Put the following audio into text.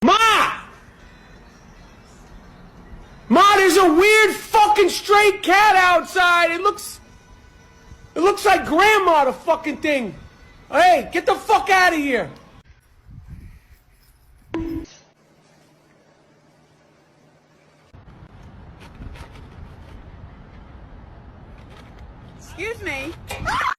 Ma! Ma, there's a weird fucking stray cat outside. It looks like grandma, the fucking thing. Hey, get the fuck out of here. Excuse me.